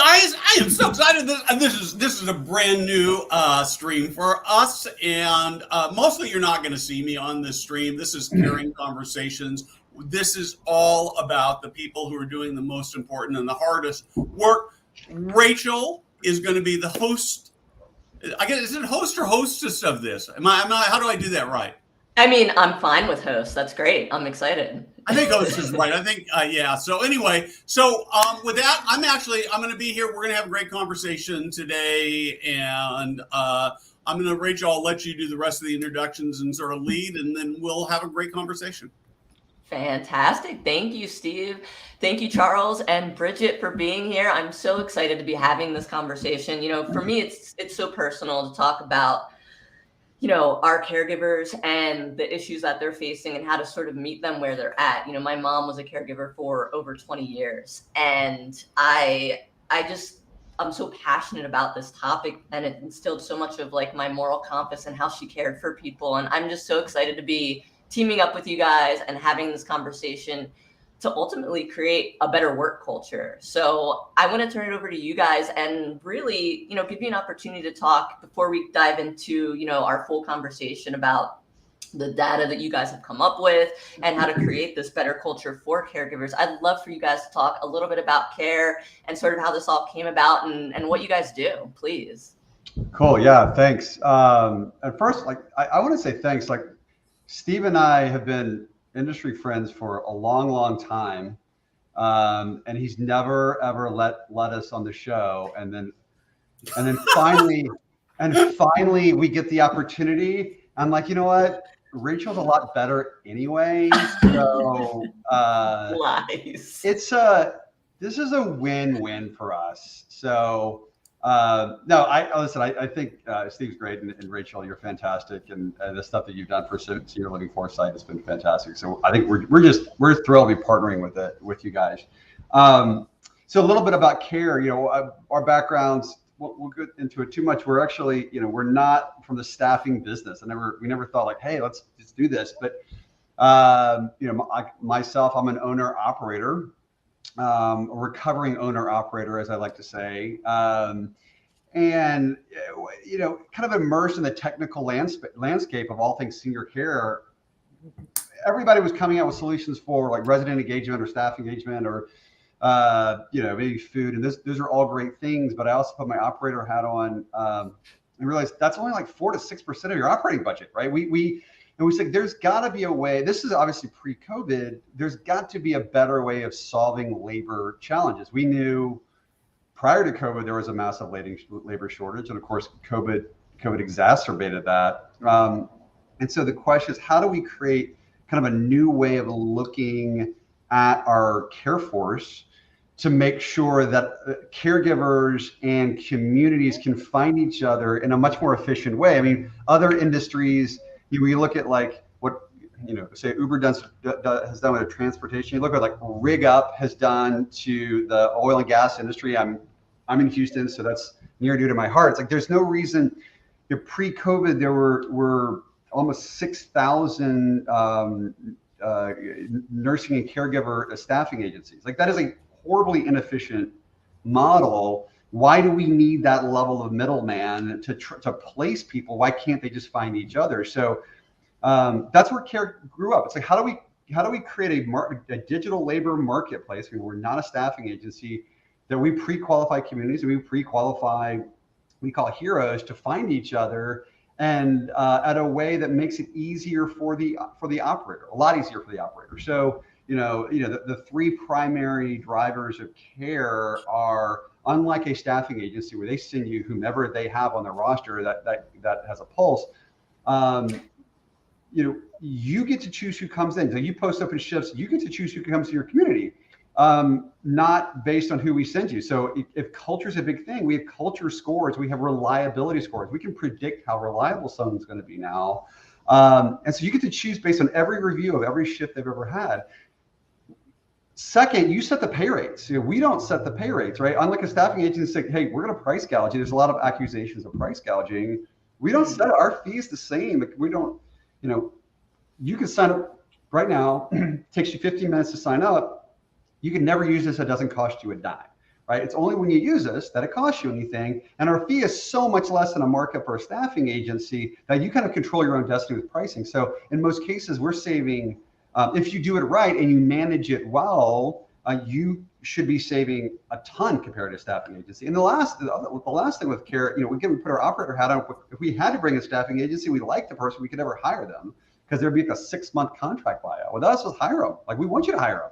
guys, I am so excited. This is a brand new stream for us, and mostly you're not going to see me on this stream. This is KARE-ing Conversations. This is all about the people who are doing the most important and the hardest work. Rachel is going to be the host. I guess, is it host or hostess of this? How do I do that right? I mean, I'm fine with host. That's great. I'm excited. I think host is right. I think, yeah. So anyway, with that, I'm going to be here. We're going to have a great conversation today. And Rachel, I'll let you do the rest of the introductions and sort of lead, and then we'll have a great conversation. Fantastic. Thank you, Steve. Thank you, Charles and Bridget, for being here. I'm so excited to be having this conversation. For me, it's so personal to talk about our caregivers and the issues that they're facing and how to sort of meet them where they're at. My mom was a caregiver for over 20 years, and I'm so passionate about this topic, and it instilled so much of like my moral compass and how she cared for people. And I'm just so excited to be teaming up with you guys and having this conversation to ultimately create a better work culture. So I want to turn it over to you guys and really, give you an opportunity to talk before we dive into, our full conversation about the data that you guys have come up with and how to create this better culture for caregivers. I'd love for you guys to talk a little bit about KARE and sort of how this all came about and what you guys do, please. Cool. Yeah, thanks. At first, I want to say thanks. Steve and I have been industry friends for a long, long time. And he's never, ever let us on the show. And then finally we get the opportunity. I'm like, you know what? Rachel's a lot better anyway. So Lies. This is a win-win for us. So I think Steve's great, and Rachel, you're fantastic, and the stuff that you've done for Senior Living Foresight has been fantastic. So I think we're thrilled to be partnering with you guys. So a little bit about KARE. Our backgrounds. We'll get into it too much. We're actually, we're not from the staffing business. We never thought like, hey, let's just do this. But myself, I'm an owner operator. A recovering owner operator, as I like to say, and kind of immersed in the technical landscape of all things senior care. Everybody was coming out with solutions for like resident engagement or staff engagement or maybe food, and those are all great things. But I also put my operator hat on and realized that's only like 4 to 6% of your operating budget, right? And we said, there's got to be a way. This is obviously pre-COVID. There's got to be a better way of solving labor challenges. We knew prior to COVID, there was a massive labor shortage. And of course, COVID exacerbated that. And so the question is, how do we create kind of a new way of looking at our care force to make sure that caregivers and communities can find each other in a much more efficient way? I mean, other industries, we look at like what, say Uber has done with transportation. You look at like Rig Up has done to the oil and gas industry. I'm in Houston, so that's near and dear to my heart. It's like there's no reason. Pre-COVID, there were almost 6,000 nursing and caregiver staffing agencies. Like that is a horribly inefficient model. Why do we need that level of middleman to place people? Why can't they just find each other? So that's where KARE grew up. It's like, how do we create a digital labor marketplace? We're not a staffing agency, that we pre-qualify communities, and we pre-qualify, we call heroes, to find each other, and at a way that makes it easier for the operator, a lot easier for the operator. So the three primary drivers of KARE are, unlike a staffing agency where they send you whomever they have on their roster that has a pulse, you get to choose who comes in. So you post open shifts, you get to choose who comes to your community, not based on who we send you. So if culture is a big thing, we have culture scores, we have reliability scores. We can predict how reliable someone's going to be now. And so you get to choose based on every review of every shift they've ever had. Second, you set the pay rates. We don't set the pay rates, right? Unlike a staffing agency say, hey, we're going to price gouge you. There's a lot of accusations of price gouging. We don't set our fees the same. We don't, you can sign up right now. It takes you 15 minutes to sign up. You can never use this. It doesn't cost you a dime. right? It's only when you use us that it costs you anything. And our fee is so much less than a markup or a staffing agency that you kind of control your own destiny with pricing. So in most cases, we're saving, if you do it right and you manage it well, you should be saving a ton compared to a staffing agency. And the last thing with KARE, we put our operator hat on. If we had to bring a staffing agency, we like the person, we could never hire them because there'd be like a 6-month contract buyout. With us, we'll hire them. Like, we want you to hire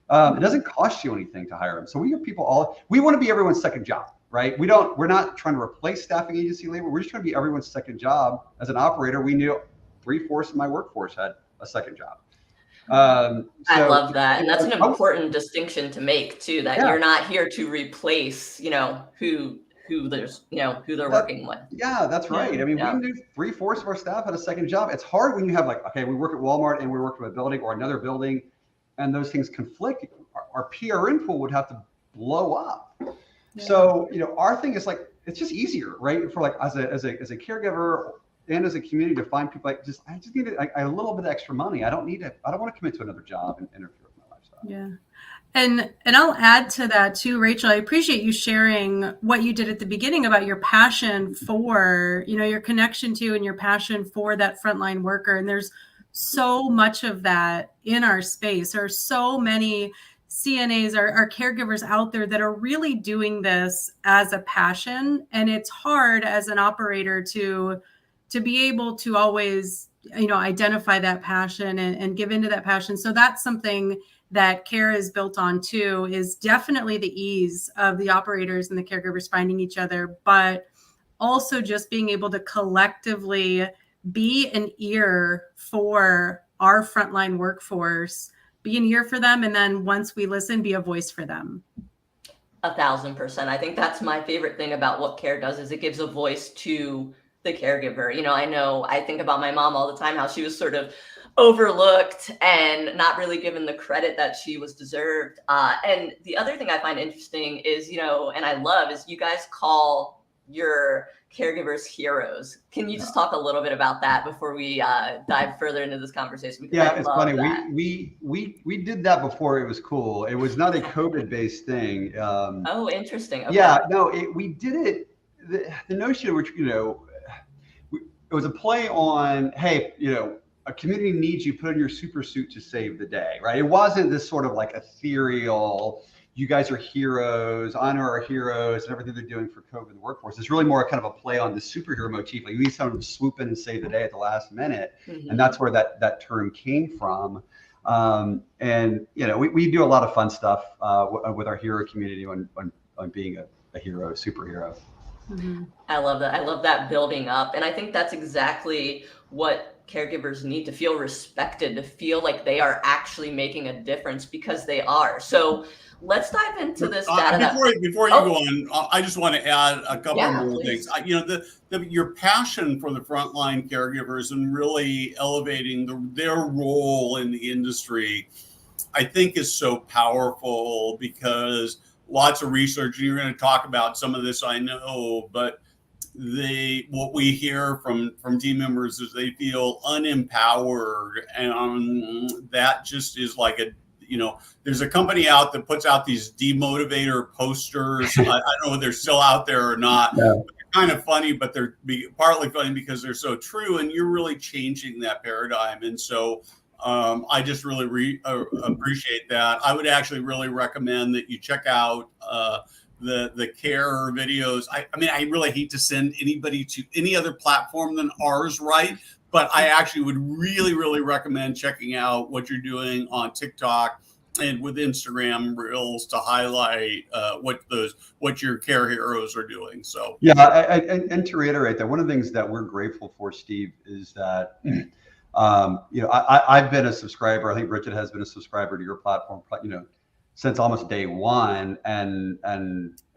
them. It doesn't cost you anything to hire them. So we have people we want to be everyone's second job, right? We're not trying to replace staffing agency labor. We're just trying to be everyone's second job. As an operator, we knew 3/4 of my workforce had a second job. I love that. And that's an important distinction to make too, that you're not here to replace, who they're working with. Yeah, that's right. I mean, we knew 3/4 of our staff had a second job. It's hard when you have we work at Walmart and we work with a building or another building, and those things conflict. Our PRN pool would have to blow up. Yeah. So, our thing is it's just easier, right? For as a caregiver and as a community to find people I just need a little bit of extra money. I don't want to commit to another job and interfere with my lifestyle. Yeah. And I'll add to that too, Rachel. I appreciate you sharing what you did at the beginning about your passion for, your connection to and your passion for that frontline worker. And there's so much of that in our space. There are so many CNAs, our caregivers out there that are really doing this as a passion. And it's hard as an operator to be able to always, identify that passion and give into that passion. So that's something that KARE is built on too, is definitely the ease of the operators and the caregivers finding each other, but also just being able to collectively be an ear for our frontline workforce, be an ear for them. And then once we listen, be a voice for them. 1,000%. I think that's my favorite thing about what KARE does, is it gives a voice to the caregiver. I think about my mom all the time, how she was sort of overlooked and not really given the credit that she was deserved. And the other thing I find interesting is, and I love, is you guys call your caregivers heroes. Can you just talk a little bit about that before we dive further into this conversation? Yeah, it's funny. We did that before it was cool. It was not a COVID-based thing. Oh, interesting. Okay. Yeah, no, we did it. The notion of which, it was a play on, hey, a community needs you, put on your super suit to save the day, right? It wasn't this sort of ethereal, you guys are heroes, honor our heroes and everything they're doing for COVID in the workforce. It's really more kind of a play on the superhero motif. You need someone to swoop in and save the day at the last minute. Mm-hmm. And that's where that term came from. And, we do a lot of fun stuff with our hero community on being a hero, superhero. Mm-hmm. I love that. I love that building up. And I think that's exactly what caregivers need, to feel respected, to feel like they are actually making a difference, because they are. So let's dive into this data. Before you go on, I just want to add a couple more things. Your passion for the frontline caregivers and really elevating their role in the industry, I think, is so powerful, because lots of research, and you're going to talk about some of this, I know, but what we hear from team members is they feel unempowered, and that just is there's a company out that puts out these demotivator posters. I don't know if they're still out there or not. Yeah. But they're kind of funny, but they're partly funny because they're so true, and you're really changing that paradigm. And so I just really appreciate that. I would actually really recommend that you check out the KARE videos. I mean, I really hate to send anybody to any other platform than ours, right? But I actually would really, really recommend checking out what you're doing on TikTok and with Instagram Reels to highlight what your KARE heroes are doing. So and to reiterate that, one of the things that we're grateful for, Steve, is that I've been a subscriber. I think Bridget has been a subscriber to your platform, since almost day one, and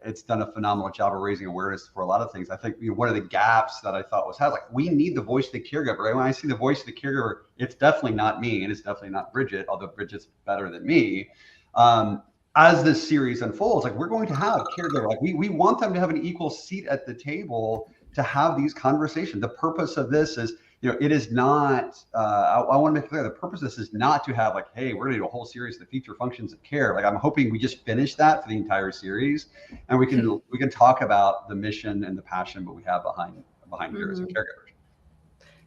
it's done a phenomenal job of raising awareness for a lot of things. I think one of the gaps that I thought was we need the voice of the caregiver. Right? When I see the voice of the caregiver, it's definitely not me, and it's definitely not Bridget, although Bridget's better than me. As this series unfolds, we're going to have caregiver. We want them to have an equal seat at the table to have these conversations. The purpose of this is it is not, I want to make clear, the purpose of this is not to have like, hey, we're going to do a whole series of the feature functions of care. Like I'm hoping we just finish that for the entire series, and we can talk about the mission and the passion that we have behind heroes and caregivers.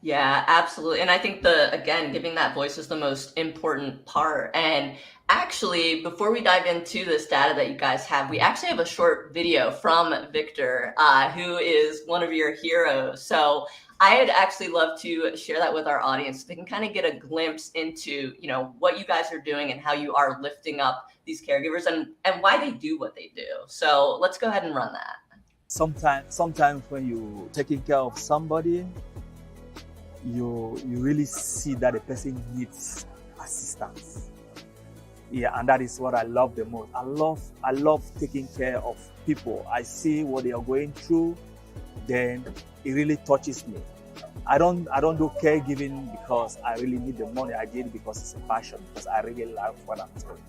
Yeah, absolutely. And I think again, giving that voice is the most important part. And actually, before we dive into this data that you guys have, we actually have a short video from Victor, who is one of your heroes. So I'd actually love to share that with our audience so they can kind of get a glimpse into, what you guys are doing and how you are lifting up these caregivers and why they do what they do. So let's go ahead and run that. Sometimes when you're taking care of somebody, you really see that the person needs assistance. Yeah, and that is what I love the most. I love taking care of people. I see what they are going through, then it really touches me. I don't do caregiving because I really need the money. I did it because it's a passion, because I really love what I'm doing.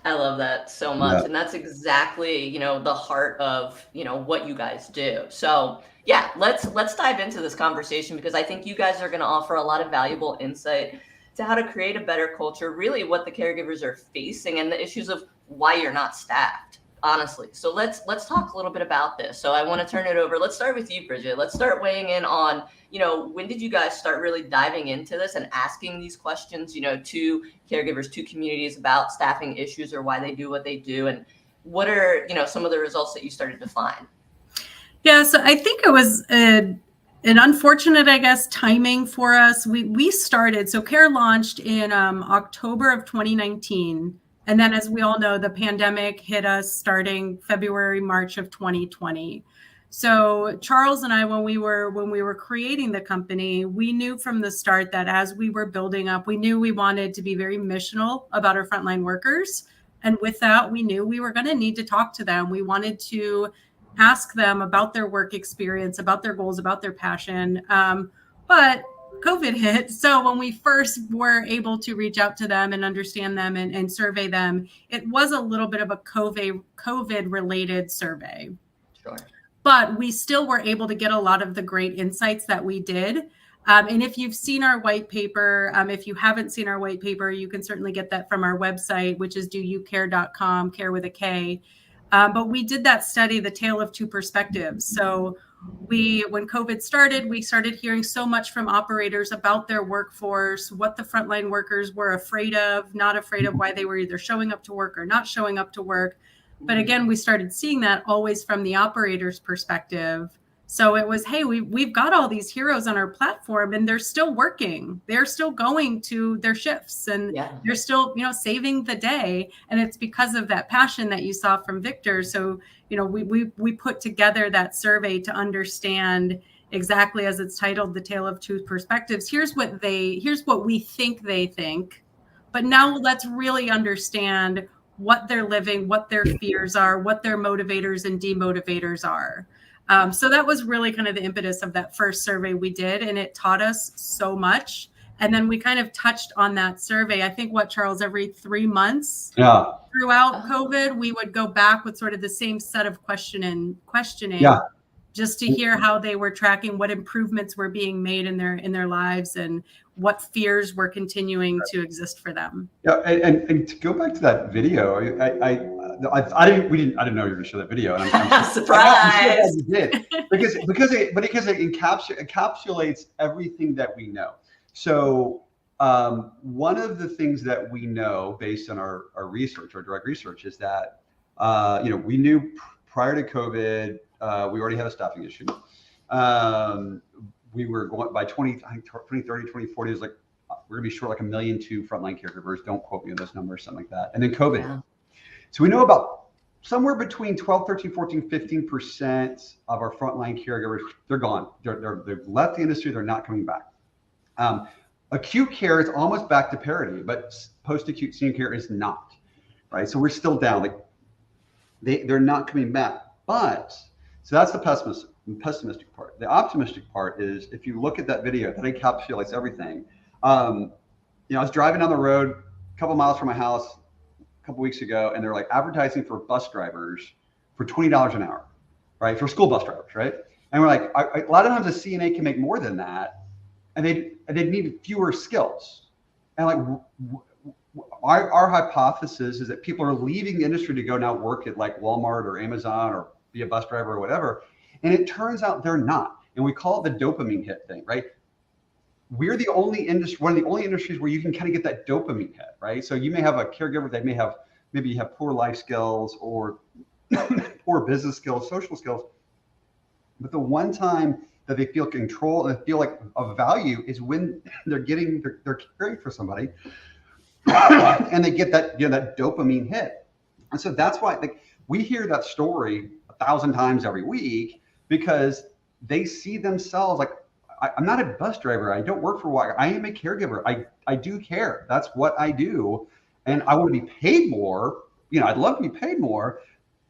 I love that so much. Yeah. And that's exactly, the heart of, what you guys do. So yeah, let's dive into this conversation, because I think you guys are going to offer a lot of valuable insight to how to create a better culture, really what the caregivers are facing and the issues of why you're not staffed, honestly. So let's talk a little bit about this. So I want to turn it over. Let's start with you, Bridget. Let's start weighing in on, when did you guys start really diving into this and asking these questions, to caregivers, to communities about staffing issues or why they do what they do? And what are, some of the results that you started to find? Yeah, so I think it was an unfortunate, I guess, timing for us. We started, so KARE launched in October of 2019. And then, as we all know, the pandemic hit us starting February, March of 2020. So Charles and I, when we were creating the company, we knew from the start that as we were building up, we knew we wanted to be very missional about our frontline workers. And with that, we knew we were going to need to talk to them. We wanted to ask them about their work experience, about their goals, about their passion. But COVID hit. So when we first were able to reach out to them and understand them and survey them, it was a little bit of a COVID related survey. Sure. But we still were able to get a lot of the great insights that we did. And if you've seen our white paper, if you haven't seen our white paper, you can certainly get that from our website, which is doyoukare.com, care with a K. But we did that study, The Tale of Two Perspectives. So when COVID started, we started hearing so much from operators about their workforce, what the frontline workers were afraid of, not afraid of, why they were either showing up to work or not showing up to work. But again, we started seeing that always from the operator's perspective. So it was, hey, we've got all these heroes on our platform and they're still working. They're still going to their shifts and they're still, saving the day. And it's because of that passion that you saw from Victor. So, we put together that survey to understand exactly, as it's titled, The Tale of Two Perspectives. Here's what we think they think. But now let's really understand what they're living, what their fears are, what their motivators and demotivators are. So that was really kind of the impetus of that first survey we did, and it taught us so much. And then we kind of touched on that survey. I think Charles, every 3 months throughout COVID, we would go back with sort of the same set of questioning just to hear how they were tracking, what improvements were being made in their lives, and what fears were continuing to exist for them. Yeah, and to go back to that video, I didn't know you were going to show that video. And I'm surprised. You did because it encapsulates everything that we know. So one of the things that we know based on our research, our direct research, is that we knew prior to COVID we already had a staffing issue. We were going by 2030, 2040 is like we're gonna be short like 1.2 million frontline caregivers. Don't quote me on those numbers, something like that. And then COVID. Yeah. So we know about somewhere between 12, 13, 14, 15% of our frontline caregivers, they're gone. They've left the industry. They're not coming back. Acute care is almost back to parity, but post-acute senior care is not. Right. So we're still down. Like they're not coming back. But so that's the pessimistic part. The optimistic part is if you look at that video, that encapsulates everything. I was driving down the road a couple miles from my house a couple weeks ago, and they're like advertising for bus drivers for $20 an hour, right? For school bus drivers, right? And we're like, a lot of times a CNA can make more than that, and they need fewer skills. And like our hypothesis is that people are leaving the industry to go now work at like Walmart or Amazon or be a bus driver or whatever. And it turns out they're not. And we call it the dopamine hit thing, right? We're the only industry, one of the only industries where you can kind of get that dopamine hit, right? So you may have a caregiver that maybe you have poor life skills or poor business skills, social skills. But the one time that they feel control and feel like of value is when they're caring for somebody and they get that, that dopamine hit. And so that's why like we hear that story 1,000 times every week, because they see themselves like, I'm not a bus driver. I don't work for Walmart. I am a caregiver. I do care. That's what I do. And I want to be paid more. I'd love to be paid more,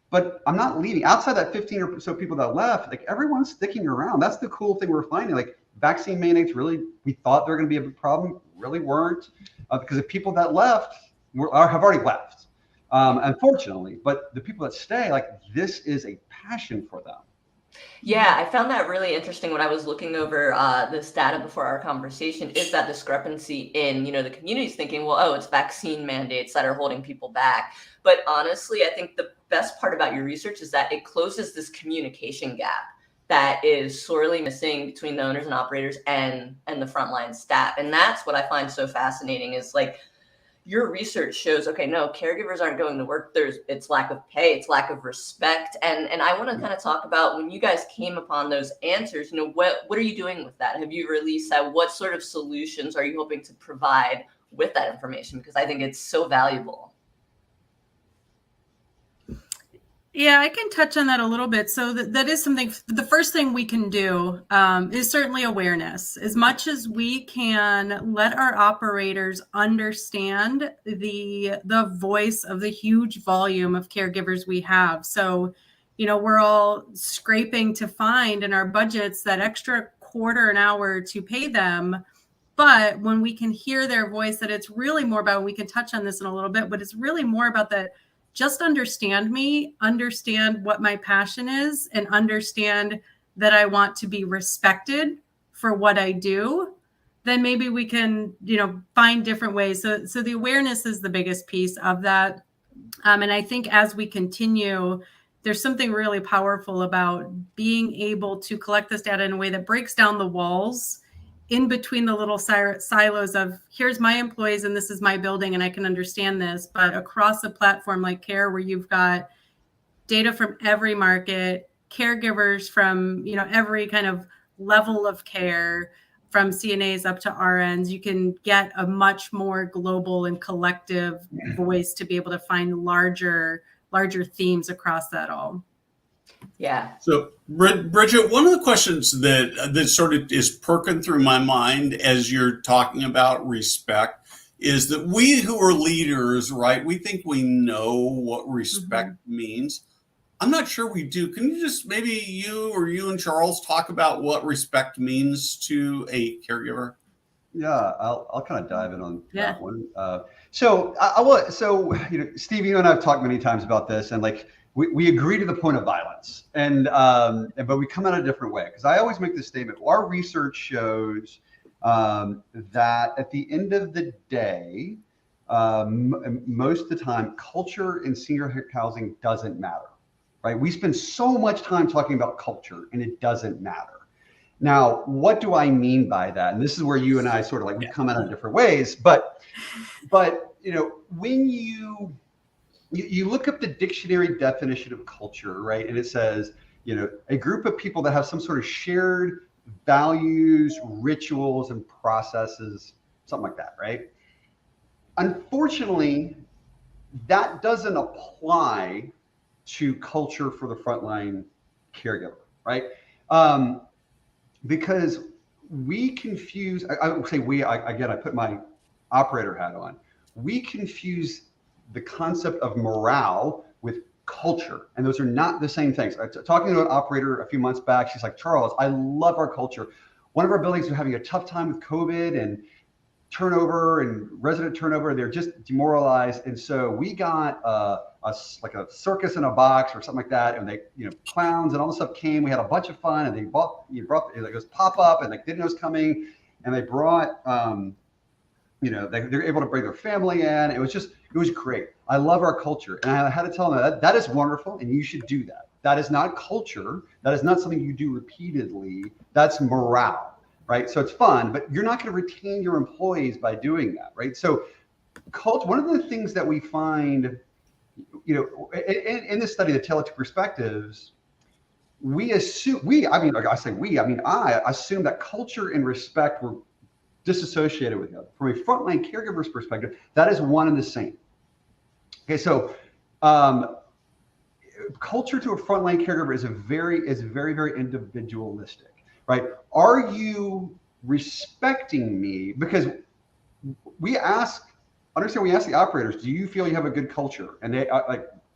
but I'm not leaving. Outside that 15 or so people that left, like everyone's sticking around. That's the cool thing we're finding. Like vaccine mandates we thought they're going to be a big problem, really weren't, because the people that left have already left, unfortunately. But the people that stay, like this is a passion for them. Yeah, I found that really interesting when I was looking over this data before our conversation, is that discrepancy in, the community's thinking, well, oh, it's vaccine mandates that are holding people back. But honestly, I think the best part about your research is that it closes this communication gap that is sorely missing between the owners and operators and the frontline staff. And that's what I find so fascinating is like, your research shows, okay, no, caregivers aren't going to work. It's lack of pay, it's lack of respect. And I want to kind of talk about when you guys came upon those answers, what are you doing with that? Have you released that? What sort of solutions are you hoping to provide with that information? Because I think it's so valuable. Yeah, I can touch on that a little bit. So that is something, the first thing we can do is certainly awareness. As much as we can let our operators understand the voice of the huge volume of caregivers we have. So, we're all scraping to find in our budgets that extra quarter an hour to pay them. But when we can hear their voice, that it's really more about, we can touch on this in a little bit, but it's really more about that. Just understand me, understand what my passion is, and understand that I want to be respected for what I do, then maybe we can, find different ways. So the awareness is the biggest piece of that. And I think as we continue, there's something really powerful about being able to collect this data in a way that breaks down the walls in between the little silos of here's my employees and this is my building and I can understand this, but across a platform like KARE, where you've got data from every market, caregivers from, every kind of level of care, from CNAs up to RNs, you can get a much more global and collective voice to be able to find larger themes across that all. Yeah. So, Bridget, one of the questions that sort of is perking through my mind as you're talking about respect is that we who are leaders, right, we think we know what respect means. I'm not sure we do. Can you just maybe you and Charles talk about what respect means to a caregiver? Yeah, I'll kind of dive in on that one. So Steve, you and I have talked many times about this, and like we agree to the point of violence, but we come at it a different way. Because I always make this statement: our research shows that at the end of the day, most of the time, culture in senior housing doesn't matter. Right? We spend so much time talking about culture, and it doesn't matter. Now, what do I mean by that? And this is where you and I sort of we come at it in different ways. But when you look up the dictionary definition of culture, right, and it says, a group of people that have some sort of shared values, rituals, and processes, something like that, right? Unfortunately, that doesn't apply to culture for the frontline caregiver, right? Because we confuse, I would say I put my operator hat on. We confuse the concept of morale with culture, and those are not the same things. Talking to an operator a few months back, she's like, Charles, I love our culture. One of our buildings was having a tough time with COVID, and turnover and resident turnover. They're just demoralized. And so we got like a circus in a box or something like that. And they, clowns and all this stuff came. We had a bunch of fun, and they brought it was pop up, and they didn't know it was coming. And they brought, they're able to bring their family in. It was great. I love our culture. And I had to tell them that is wonderful, and you should do that. That is not culture. That is not something you do repeatedly. That's morale, right? So it's fun, but you're not going to retain your employees by doing that, right? So one of the things that we find, in this study, the Tale of Two Perspectives, I assume that culture and respect were disassociated with each other. From a frontline caregiver's perspective, that is one and the same. Okay, so culture to a frontline caregiver is very, very individualistic, right? Are you respecting me? Because we ask the operators, do you feel you have a good culture? And they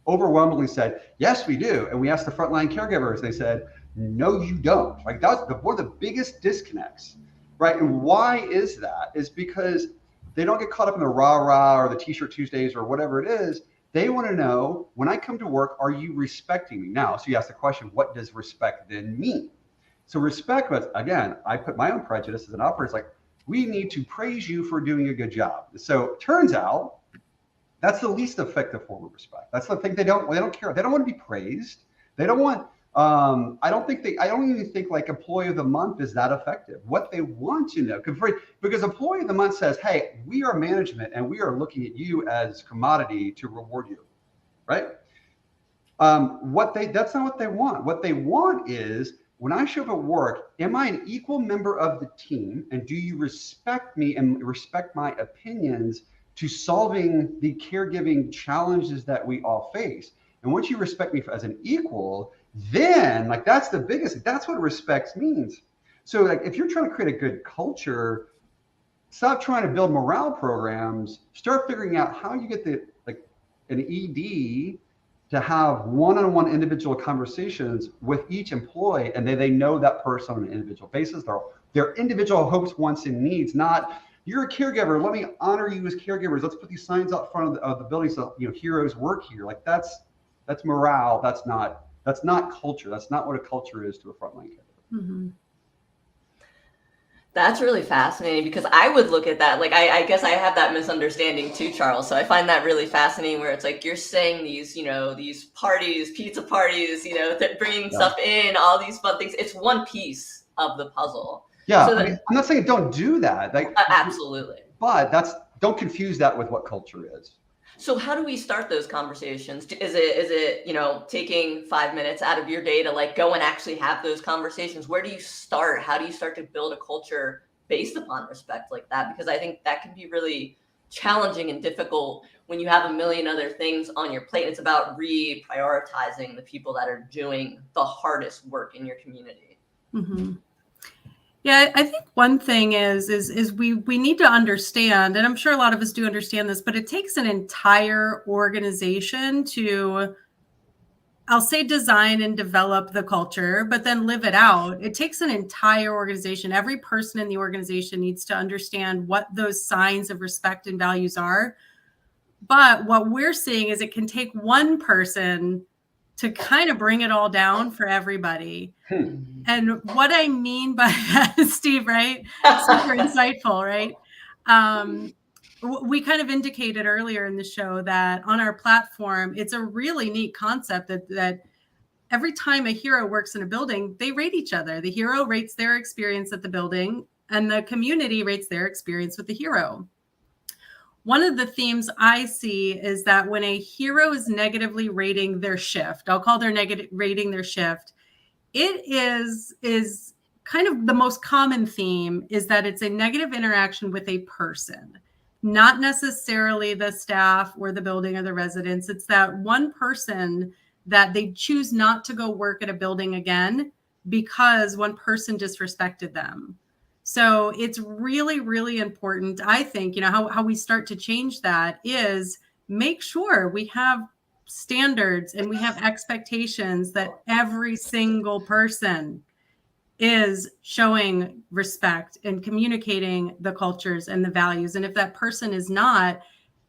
overwhelmingly said, yes, we do. And we asked the frontline caregivers, they said, no, you don't. Like, that was one of the biggest disconnects, right? And why is that? Is because they don't get caught up in the rah-rah or the T-shirt Tuesdays or whatever it is. They want to know, when I come to work, are you respecting me? Now, so you ask the question, what does respect then mean? So respect was, again, I put my own prejudice as an operator. It's like, we need to praise you for doing a good job. So it turns out that's the least effective form of respect. That's the thing they don't care. They don't want to be praised. They don't want, I don't even think like employee of the month is that effective. What they want to know, because employee of the month says, hey, we are management and we are looking at you as commodity to reward you, right? That's not what they want. What they want is, when I show up at work, am I an equal member of the team? And do you respect me and respect my opinions to solving the caregiving challenges that we all face? And once you respect me as an equal, then that's what respect means. So if you're trying to create a good culture, stop trying to build morale programs, start figuring out how you get an ED to have one-on-one individual conversations with each employee, and they know that person on an individual basis. Their individual hopes, wants, and needs, not, you're a caregiver, let me honor you as caregivers. Let's put these signs out front of the building so heroes work here. Like that's morale. That's not culture. That's not what a culture is to a frontline caregiver. Mm-hmm. That's really fascinating, because I would look at that, I guess I have that misunderstanding too, Charles. So I find that really fascinating, where it's like you're saying these, these parties, pizza parties, that bringing stuff in, all these fun things. It's one piece of the puzzle. Yeah, so I'm not saying don't do that. Absolutely. But don't confuse that with what culture is. So how do we start those conversations? Is it taking 5 minutes out of your day to go and actually have those conversations? Where do you start? How do you start to build a culture based upon respect like that? Because I think that can be really challenging and difficult when you have a million other things on your plate. It's about reprioritizing the people that are doing the hardest work in your community. Mm-hmm. Yeah, I think one thing is we need to understand, and I'm sure a lot of us do understand this, but it takes an entire organization to, I'll say, design and develop the culture, but then live it out. It takes an entire organization. Every person in the organization needs to understand what those signs of respect and values are. But what we're seeing is it can take one person to kind of bring it all down for everybody. And what I mean by that, Steve, right? Super insightful, right? We kind of indicated earlier in the show that on our platform, it's a really neat concept that every time a hero works in a building, they rate each other. The hero rates their experience at the building, and the community rates their experience with the hero. One of the themes I see is that when a hero is negatively rating their shift, I'll call rating their shift, it is kind of the most common theme is that it's a negative interaction with a person, not necessarily the staff or the building or the residents. It's that one person that they choose not to go work at a building again because one person disrespected them. So it's really, really important. I think, how we start to change that is make sure we have standards and we have expectations that every single person is showing respect and communicating the cultures and the values. And if that person is not,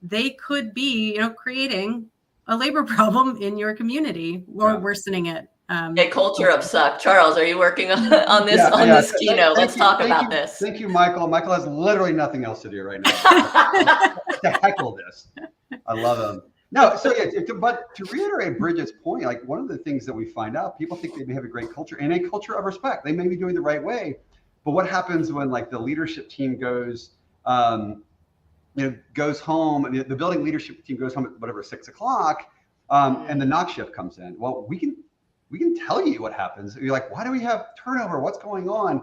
they could be, creating a labor problem in your community or worsening it. A culture of suck. Charles, are you working on this keynote? Let's talk about this. Thank you, Michael. Michael has literally nothing else to do right now. To heckle this. I love him. No, so but to reiterate Bridget's point, like one of the things that we find out, people think they may have a great culture and a culture of respect. They may be doing the right way, but what happens when like the leadership team goes home, and the building leadership team goes home at whatever 6 o'clock, and the knock shift comes in? Well, we can tell you what happens. You're like, why do we have turnover? What's going on?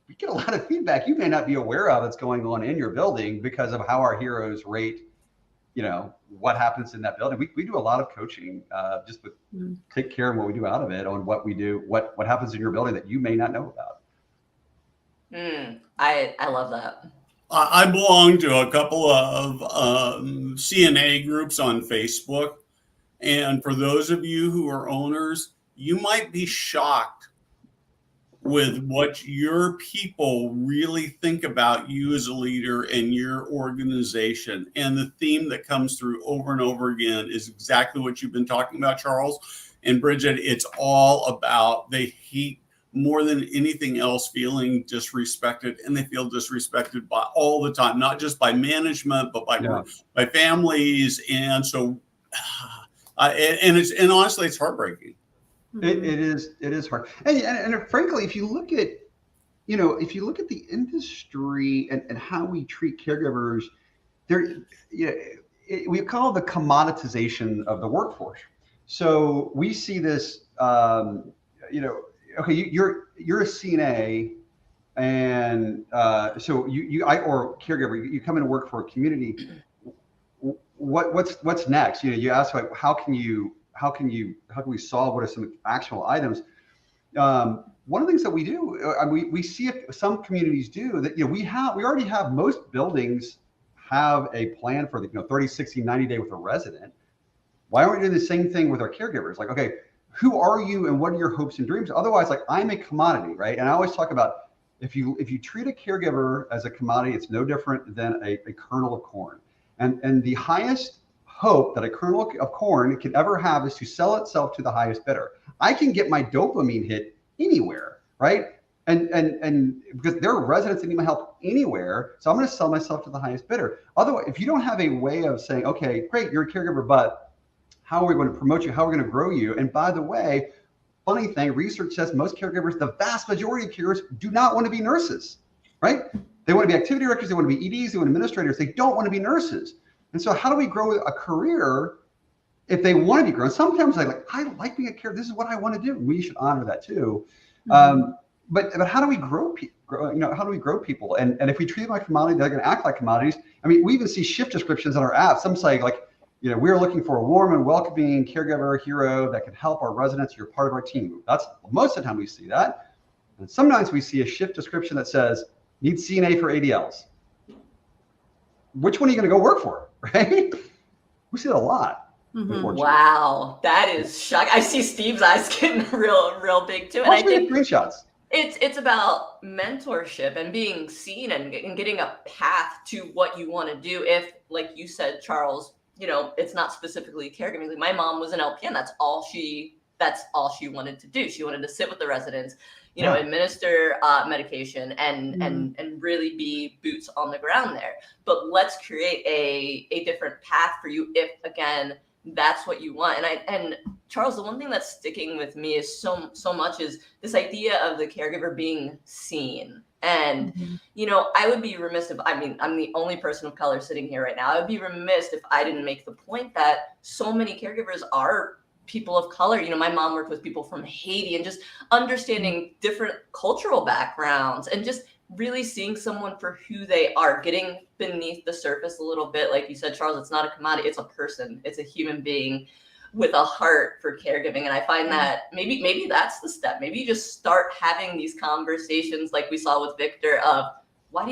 We get a lot of feedback you may not be aware of that's going on in your building because of how our heroes rate, what happens in that building. We do a lot of coaching, just with take care of what we do out of it on what we do, what happens in your building that you may not know about. I love that. I belong to a couple of CNA groups on Facebook. And for those of you who are owners, you might be shocked with what your people really think about you as a leader and your organization. And the theme that comes through over and over again is exactly what you've been talking about, Charles and Bridget. It's all about they hate more than anything else feeling disrespected, and they feel disrespected by all the time, not just by management, but by families. And so, and honestly, it's heartbreaking. It is hard. And frankly, if you look at, the industry and how we treat caregivers, we call it the commoditization of the workforce. So we see this, okay, you're a CNA, and so or caregiver, you come in and work for a community. What's next? You ask, like, how can we solve? What are some actionable items? One of the things that we do, we see if some communities do that, we already have, most buildings have a plan for the 30, 60, 90 day with a resident. Why aren't we doing the same thing with our caregivers? Like, okay, who are you and what are your hopes and dreams? Otherwise, like, I'm a commodity, right? And I always talk about, if you treat a caregiver as a commodity, it's no different than a kernel of corn. And the highest hope that a kernel of corn can ever have is to sell itself to the highest bidder. I can get my dopamine hit anywhere, right? And because there are residents that need my help anywhere, so I'm going to sell myself to the highest bidder. Otherwise, if you don't have a way of saying, okay, great, you're a caregiver, but how are we going to promote you? How are we going to grow you? And by the way, funny thing, research says most caregivers, the vast majority of caregivers, do not want to be nurses, right? They want to be activity directors, they want to be EDs, they want to be administrators, they don't want to be nurses. And so how do we grow a career if they want to be grown? Sometimes I like being a caregiver, this is what I want to do. We should honor that too. But how do we grow people? How do we grow people? And if we treat them like commodities, they're going to act like commodities. I mean, we even see shift descriptions on our app. Some say, like, we're looking for a warm and welcoming caregiver hero that can help our residents. You're part of our team. That's most of the time we see that. And sometimes we see a shift description that says, need CNA for ADLs. Which one are you going to go work for, right? We see it a lot. Wow, that is shocking. I see Steve's eyes getting real big too. And I think screenshots. It's about mentorship and being seen and getting a path to what you want to do. If, like you said, Charles, it's not specifically caregiving. Like, my mom was an LPN. That's all she wanted to do. She wanted to sit with the residents, administer medication and really be boots on the ground there. But let's create a different path for you if, again, that's what you want. And Charles, the one thing that's sticking with me is so much is this idea of the caregiver being seen. And, I would be remiss if, I'm the only person of color sitting here right now. I would be remiss if I didn't make the point that so many caregivers are people of color. My mom worked with people from Haiti, and just understanding different cultural backgrounds and just really seeing someone for who they are, getting beneath the surface a little bit. Like you said, Charles, it's not a commodity, it's a person, it's a human being with a heart for caregiving. And I find that maybe that's the step. Maybe you just start having these conversations like we saw with Victor of, why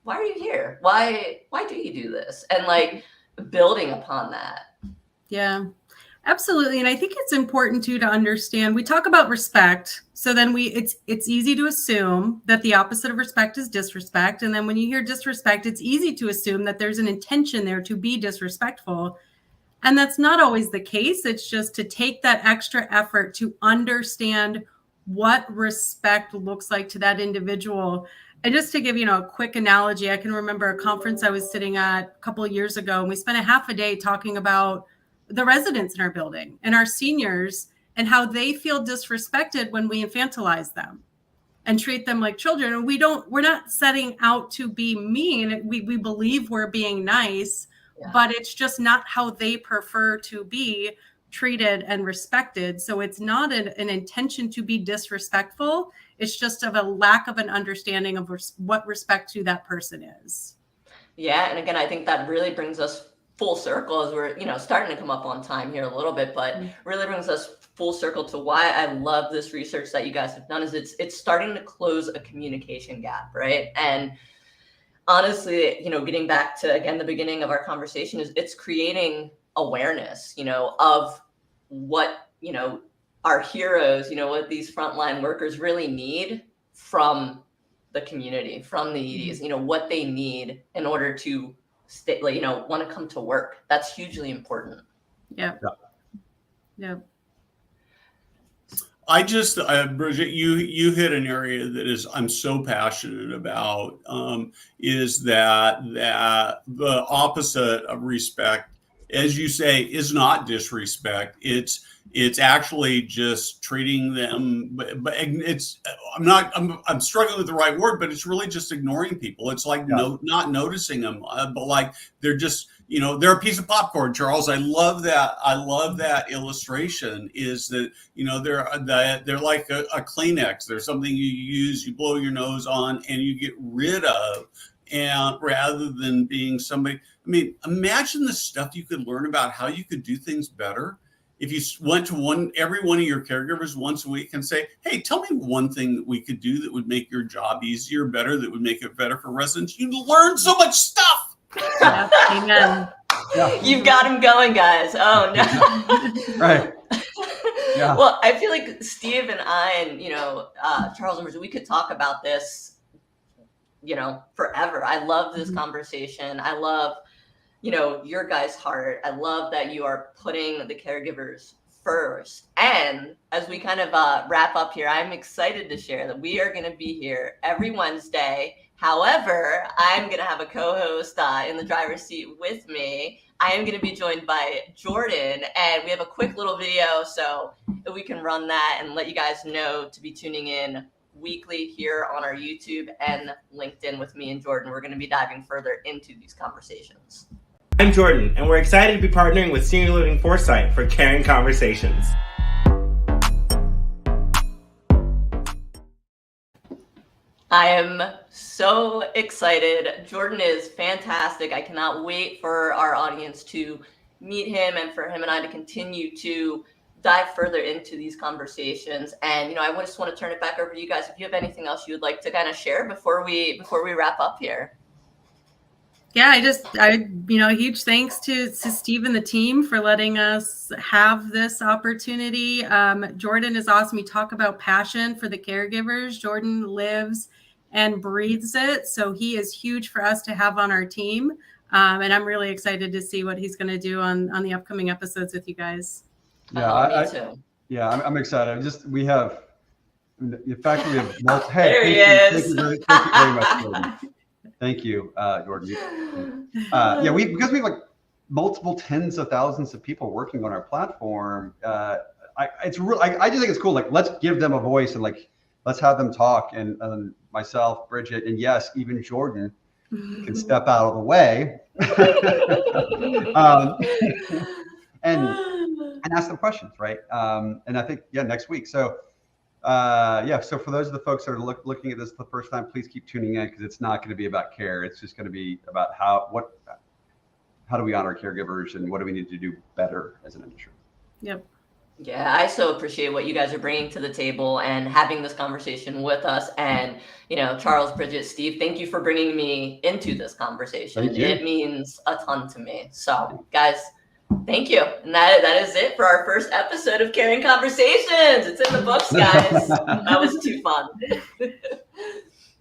are you here? Why do you do this? And like building upon that. Yeah. Absolutely. And I think it's important too to understand, we talk about respect. So then it's easy to assume that the opposite of respect is disrespect. And then when you hear disrespect, it's easy to assume that there's an intention there to be disrespectful. And that's not always the case. It's just to take that extra effort to understand what respect looks like to that individual. And just to give, a quick analogy, I can remember a conference I was sitting at a couple of years ago, and we spent a half a day talking about the residents in our building and our seniors and how they feel disrespected when we infantilize them and treat them like children. And we're not setting out to be mean. We believe we're being nice, but it's just not how they prefer to be treated and respected. So it's not an intention to be disrespectful. It's just of a lack of an understanding of what respect to that person is. Yeah. And again, I think that really brings us full circle as we're, starting to come up on time here a little bit, but really brings us full circle to why I love this research that you guys have done is it's starting to close a communication gap, right? And honestly, getting back to, again, the beginning of our conversation is it's creating awareness, of what, our heroes, what these frontline workers really need from the community, from the EDs, what they need in order to stay, want to come to work. That's hugely important. Yeah. I just, Bridget, you hit an area that I'm so passionate about, is that the opposite of respect, as you say, is not disrespect. It's actually just treating them, but I'm struggling with the right word, but it's really just ignoring people. It's like not noticing them, but like they're just, they're a piece of popcorn, Charles. I love that illustration is that, they're like a Kleenex. They're something you use, you blow your nose on and you get rid of. And rather than being somebody, imagine the stuff you could learn about how you could do things better. If you went to every one of your caregivers once a week and say, hey, tell me one thing that we could do that would make your job easier, better, that would make it better for residents, you'd learn so much stuff. Yeah, amen. Yeah. You've got him going, guys. Oh, no. Right. Yeah. Well, I feel like Steve and I and, Charles and Bridget, we could talk about this, forever. I love this conversation. I love your guys' heart. I love that you are putting the caregivers first. And as we kind of wrap up here, I'm excited to share that we are going to be here every Wednesday. However, I'm going to have a co-host in the driver's seat with me. I am going to be joined by Jordan, and we have a quick little video so that we can run that and let you guys know to be tuning in weekly here on our YouTube and LinkedIn with me and Jordan. We're going to be diving further into these conversations. I'm Jordan, and we're excited to be partnering with Senior Living Foresight for KARE-ing Conversations. I am so excited. Jordan is fantastic. I cannot wait for our audience to meet him and for him and I to continue to dive further into these conversations. And, I just want to turn it back over to you guys. If you have anything else you would like to kind of share before we wrap up here. Yeah, huge thanks to Steve and the team for letting us have this opportunity. Jordan is awesome. You talk about passion for the caregivers. Jordan lives and breathes it. So he is huge for us to have on our team. And I'm really excited to see what he's going to do on the upcoming episodes with you guys. Yeah, me too. Yeah, I'm excited. We have multiple. There he is. Thank you very much, Jordan. Thank you, Jordan. Because we have like multiple tens of thousands of people working on our platform. I just think it's cool. Like, let's give them a voice and let's have them talk. And myself, Bridget, and yes, even Jordan can step out of the way and ask them questions, right? And I think next week. So. So for those of the folks that are looking at this the first time, please keep tuning in because it's not going to be about care. It's just going to be about how do we honor caregivers and what do we need to do better as an industry. Yep. Yeah, I so appreciate what you guys are bringing to the table and having this conversation with us. And, Charles, Bridget, Steve, thank you for bringing me into this conversation. It means a ton to me. So, guys, Thank you. And that is it for our first episode of KARE-ing Conversations. It's in the books, guys. That was too fun.